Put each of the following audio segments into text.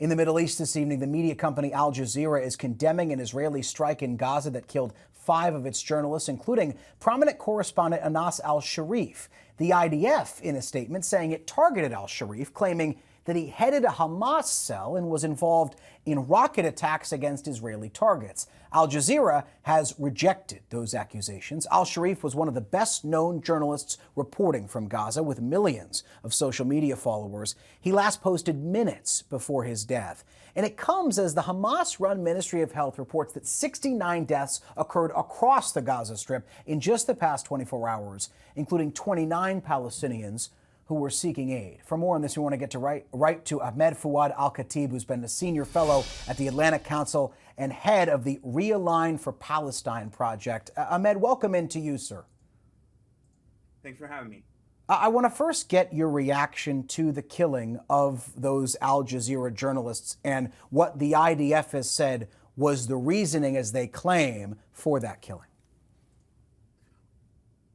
In the Middle East this evening, the media company Al Jazeera is condemning an Israeli strike in Gaza that killed 5 of its journalists, including prominent correspondent Anas Al Sharif. The IDF, in a statement, saying it targeted Al Sharif, claiming that he headed a Hamas cell and was involved in rocket attacks against Israeli targets. Al Jazeera has rejected those accusations. Al Sharif was one of the best-known journalists reporting from Gaza, with millions of social media followers. He last posted minutes before his death. And it comes as the Hamas-run Ministry of Health reports that 69 deaths occurred across the Gaza Strip in just the past 24 hours, including 29 Palestinians who were seeking aid. For more on this, we want to get to right to Ahmed Fouad Al-Khatib, who's been a senior fellow at the Atlantic Council and head of the Realign for Palestine project. Ahmed, welcome into you, sir. Thanks for having me. I want to first get your reaction to the killing of those Al Jazeera journalists and what the IDF has said was the reasoning, as they claim, for that killing.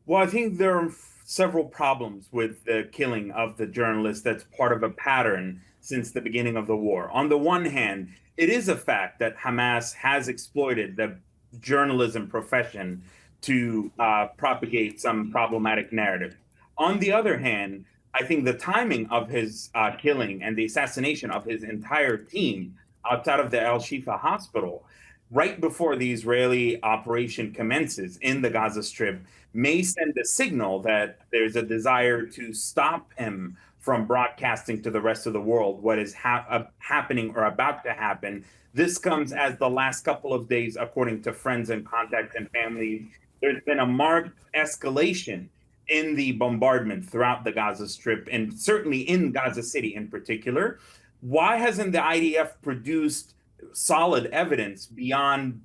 Well, I think there are several problems with the killing of the journalist that's part of a pattern since the beginning of the war. On the one hand, it is a fact that Hamas has exploited the journalism profession to propagate some problematic narrative. On the other hand, I think the timing of his killing and the assassination of his entire team outside of the Al Shifa hospital, right before the Israeli operation commences in the Gaza Strip, may send a signal that there's a desire to stop him from broadcasting to the rest of the world what is happening or about to happen. This comes as the last couple of days, according to friends and contacts and family, there's been a marked escalation in the bombardment throughout the Gaza Strip, and certainly in Gaza City in particular. Why hasn't the IDF produced solid evidence beyond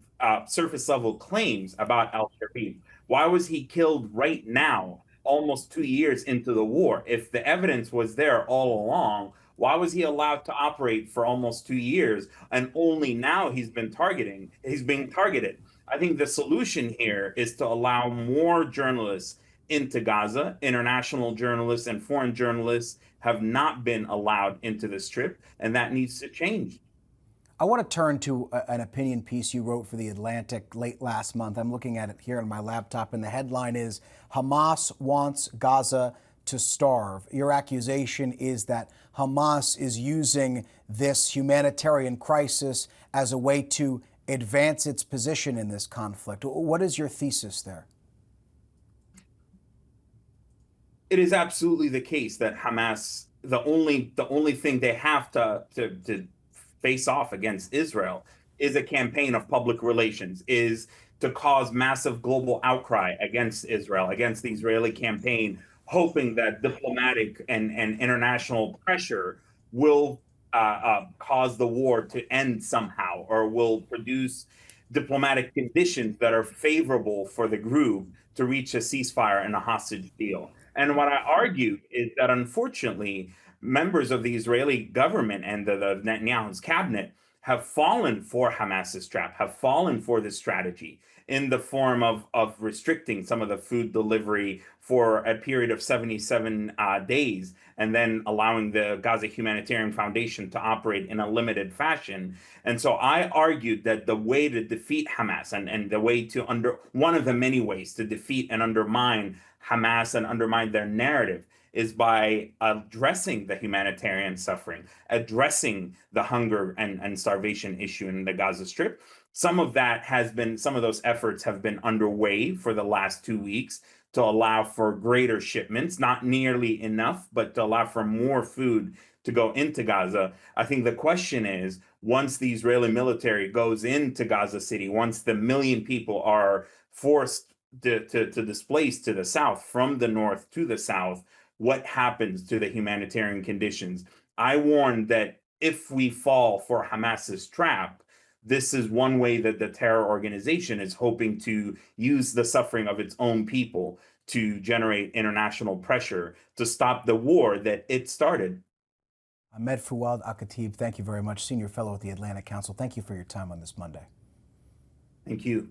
surface level claims about Al Sharif? Why was he killed right now, almost 2 years into the war? If the evidence was there all along, why was he allowed to operate for almost 2 years and only now he's being targeted? I think the solution here is to allow more journalists into Gaza. International journalists and foreign journalists have not been allowed into the Strip, and that needs to change. I want to turn to an opinion piece you wrote for The Atlantic late last month. I'm looking at it here on my laptop, and the headline is, Hamas wants Gaza to starve. Your accusation is that Hamas is using this humanitarian crisis as a way to advance its position in this conflict. What is your thesis there? It is absolutely the case that Hamas, the only thing they have to face off against Israel is a campaign of public relations, is to cause massive global outcry against Israel, against the Israeli campaign, hoping that diplomatic and international pressure will cause the war to end somehow, or will produce diplomatic conditions that are favorable for the group to reach a ceasefire and a hostage deal. And what I argued is that, unfortunately, members of the Israeli government and the Netanyahu's cabinet have fallen for Hamas's trap, have fallen for this strategy in the form of restricting some of the food delivery for a period of 77 days, and then allowing the Gaza Humanitarian Foundation to operate in a limited fashion. And so I argued that the way to defeat Hamas, and the way to one of the many ways to defeat and undermine Hamas and undermine their narrative, is by addressing the humanitarian suffering, addressing the hunger and starvation issue in the Gaza Strip. Some of those efforts have been underway for the last 2 weeks to allow for greater shipments, not nearly enough, but to allow for more food to go into Gaza. I think the question is, once the Israeli military goes into Gaza City, once the million people are forced to displace to the south, from the north to the south, what happens to the humanitarian conditions? I warned that if we fall for Hamas's trap, this is one way that the terror organization is hoping to use the suffering of its own people to generate international pressure to stop the war that it started. Ahmed Fouad Al-Khatib, thank you very much, Senior Fellow at the Atlantic Council. Thank you for your time on this Monday. Thank you.